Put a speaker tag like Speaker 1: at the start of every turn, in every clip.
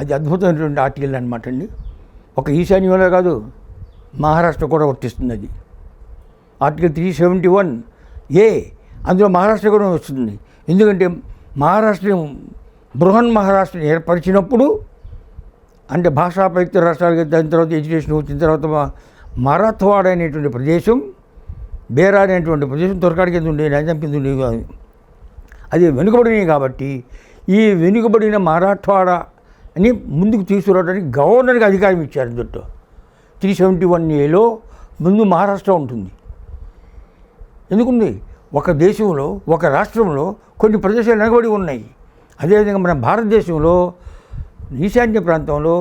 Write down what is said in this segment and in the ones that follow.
Speaker 1: అది అద్భుతమైనటువంటి ఆర్టికల్ అనమాట అండి. ఒక ఈశాన్యంలో కాదు, మహారాష్ట్ర కూడా వర్తిస్తుంది. అది ఆర్టికల్ 371A, అందులో మహారాష్ట్ర కూడా వస్తుంది. ఎందుకంటే మహారాష్ట్ర బృహన్ మహారాష్ట్రని ఏర్పరిచినప్పుడు, అంటే భాషా ప్రయుక్త రాష్ట్రాలకి దాని తర్వాత ఎడ్యుకేషన్ వచ్చిన తర్వాత మరాఠవాడ అనేటువంటి ప్రదేశం, బేరా అనేటువంటి ప్రదేశం తొరకాడి కింద ఉండే, నైజాం కింద ఉండేవి కాదు. అది వెనుకబడినవి కాబట్టి ఈ వెనుకబడిన మరాఠవాడ అని ముందుకు తీసుకురావడానికి గవర్నర్కి అధికారం ఇచ్చారు. దొట్టు 371Aలో ముందు మహారాష్ట్ర ఉంటుంది. ఎందుకుంది? ఒక దేశంలో, ఒక రాష్ట్రంలో కొన్ని ప్రదేశాలు వెనకబడి ఉన్నాయి. అదేవిధంగా మన భారతదేశంలో ఈశాన్య ప్రాంతంలో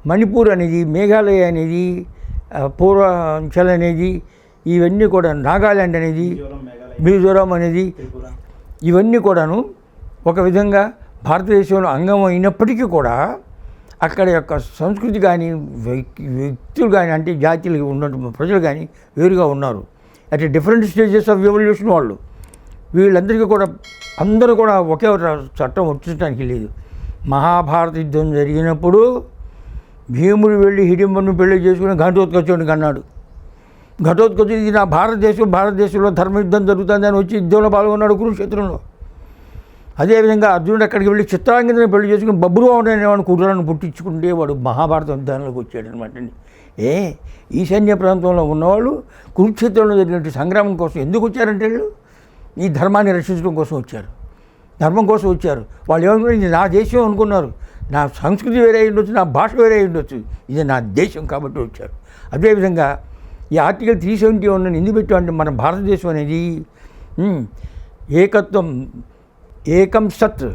Speaker 1: మణిపూర్ అనేది, మేఘాలయ అనేది, పూర్వాంచల్ అనేది, ఇవన్నీ కూడా, నాగాల్యాండ్ అనేది, మిజోరాం అనేది, ఇవన్నీ కూడాను ఒక విధంగా భారతదేశంలో అంగం అయినప్పటికీ కూడా అక్కడ యొక్క సంస్కృతి కానీ, వ్యక్తులు కానీ, అంటే జాతీయులు ఉన్న ప్రజలు కానీ వేరుగా ఉన్నారు. At different stages of evolution వాళ్ళు. వీళ్ళందరికీ కూడా అందరూ కూడా ఒకే చట్టం వర్తించడానికి లేదు. మహాభారత యుద్ధం జరిగినప్పుడు భీముడు వెళ్ళి హిడింబను పెళ్లి చేసుకుని ఘటోత్కచుడికి అన్నాడు. ఘటోత్కచుడు, ఇది నా భారతదేశంలో ధర్మయుద్ధం జరుగుతుందని వచ్చి యుద్ధంలో పాల్గొన్నాడు కురుక్షేత్రంలో. అదేవిధంగా అర్జునుడు అక్కడికి వెళ్ళి చిత్రాంగిని పెళ్లి చేసుకుని బబ్రువాడు అనేవాడు కుర్రాలను పుట్టించుకుంటే వాడు మహాభారత యుద్ధానికి వచ్చాడు అనమాట అండి. ఈశాన్య ప్రాంతంలో ఉన్నవాళ్ళు కురుక్షేత్రంలో జరిగినట్టు సంగ్రామం కోసం ఎందుకు వచ్చారంటే వీళ్ళు ఈ ధర్మాన్ని రక్షించడం కోసం వచ్చారు, ధర్మం కోసం వచ్చారు. వాళ్ళు ఏమనుకున్నారు? ఇది నా దేశం అనుకున్నారు. నా సంస్కృతి వేరే అయి ఉండొచ్చు, నా భాష వేరే అయి ఉండొచ్చు, ఇది నా దేశం కాబట్టి వచ్చారు. అదేవిధంగా ఈ ఆర్టికల్ 371 ఎందుకు పెట్టామంటే, మన భారతదేశం అనేది ఏకత్వం, ఏకం సత్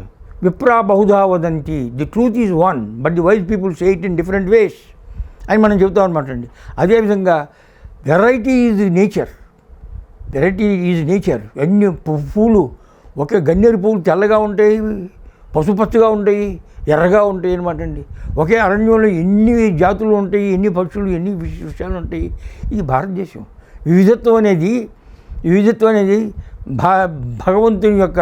Speaker 1: విప్రా బహుధా వదంతి, the truth is one but the wise people say it in different ways అని మనం చెబుతాం అనమాట అండి. అదేవిధంగా variety is nature, variety is nature. ఎన్ని పూలు, ఒకే గన్నేరు పువ్వులు తెల్లగా ఉంటాయి, పసుపచ్చగా ఉంటాయి, ఎర్రగా ఉంటాయి అనమాట అండి. ఒకే అరణ్యంలో ఎన్ని జాతులు ఉంటాయి, ఎన్ని పక్షులు, ఎన్ని విషయాలు ఉంటాయి. ఇది భారతదేశం. వివిధత్వం అనేది భగవంతుని యొక్క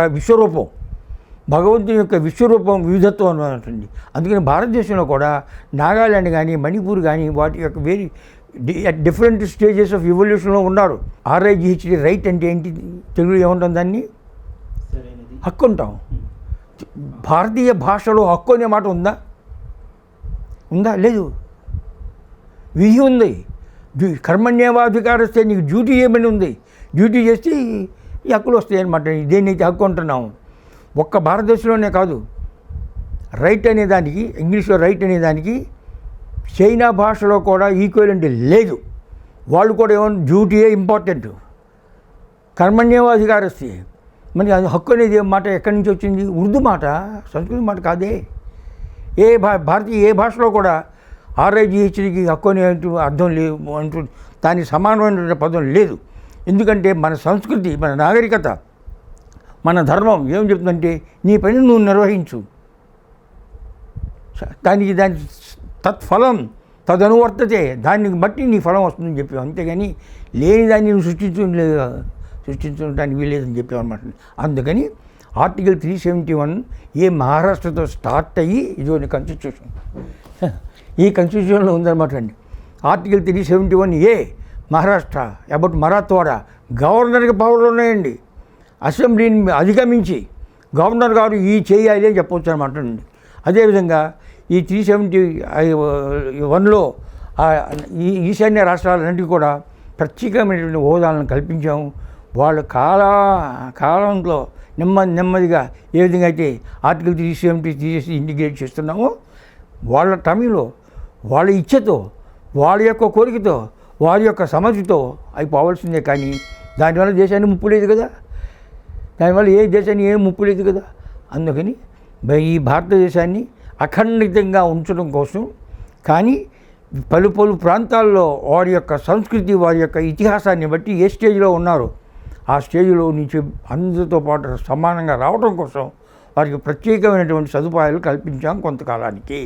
Speaker 1: విశ్వరూపం, వివిధత్వం అనమాట అండి. అందుకని భారతదేశంలో కూడా నాగాల్యాండ్ కానీ, మణిపూర్ కానీ, వాటి యొక్క అట్ డిఫరెంట్ స్టేజెస్ ఆఫ్ ఎవల్యూషన్లో ఉన్నారు. RIGHT, రైట్ అంటే ఏంటి? తెలుగులో ఏముంటాం? దాన్ని హక్కు అంటాం. భారతీయ భాషలో హక్కు అనే మాట ఉందా? లేదు. విధి ఉంది. కర్మణ్యేవాధికారస్తే, నీకు డ్యూటీ చేయమని ఉంది. డ్యూటీ చేస్తే ఈ హక్కులు వస్తాయి అనమాట. దేన్నైతే హక్కు అంటున్నాము. ఒక్క భారతదేశంలోనే కాదు, రైట్ అనేదానికి, ఇంగ్లీష్లో రైట్ అనేదానికి చైనా భాషలో కూడా ఈక్వలెంట్ లేదు. వాళ్ళు కూడా ఏమన్నా డ్యూటీయే ఇంపార్టెంట్, కర్మణ్యేవాధికారస్తే. మరి అది హక్కు అనేది మాట ఎక్కడి నుంచి వచ్చింది? ఉర్దూ మాట, సంస్కృత మాట కాదే. భారతీయ ఏ భాషలో కూడా RIGHTకి హక్కు అనే అర్థం లేదు అంటూ దానికి సమానమైన పదం లేదు. ఎందుకంటే మన సంస్కృతి, మన నాగరికత, మన ధర్మం ఏం చెప్తుందంటే, నీ పని నువ్వు నిర్వహించు, దాని తత్ఫలం తదనువర్తతే, దాన్ని బట్టి నీ ఫలం వస్తుందని చెప్పావు. అంతేగాని లేని దాన్ని నువ్వు సృష్టించడానికి వీలేదని చెప్పామన్నమాట. అందుకని ఆర్టికల్ 371A మహారాష్ట్రతో స్టార్ట్ అయ్యి ఇది కాన్స్టిట్యూషన్, ఈ కాన్స్టిట్యూషన్లో ఉందన్నమాట అండి. Article 371A Maharashtra about Marathwada. గవర్నర్కి పవర్లు ఉన్నాయండి. అసెంబ్లీని అధిగమించి గవర్నర్ గారు ఈ చేయాలి అని చెప్పవచ్చు అనమాట అండి. అదేవిధంగా ఈ 371లో ఈ ఈశాన్య రాష్ట్రాలన్నింటికి కూడా ప్రత్యేకమైనటువంటి హోదాలను కల్పించాము. వాళ్ళ కాలంలో నెమ్మదిగా ఏ విధంగా అయితే ఆర్టికల్ 370 తీసేసి ఇంటిగ్రేట్ చేస్తున్నామో, వాళ్ళ టైంలో వాళ్ళ ఇచ్ఛతో, వాళ్ళ యొక్క కోరికతో, వారి యొక్క సమస్యతో అయిపోవాల్సిందే. కానీ దానివల్ల దేశానికి ముప్పు లేదు కదా, దానివల్ల ఏ దేశానికి ఏం ముప్పు లేదు కదా. అందుకని ఈ భారతదేశాన్ని అఖండితంగా ఉంచడం కోసం, కానీ పలు ప్రాంతాల్లో వారి యొక్క సంస్కృతి, వారి యొక్క ఇతిహాసాన్ని బట్టి ఏ స్టేజ్లో ఉన్నారో ఆ స్టేజ్లో నుంచి అందరితో పాటు సమానంగా రావడం కోసం వారికి ప్రత్యేకమైనటువంటి సదుపాయాలు కల్పించాం కొంతకాలానికి.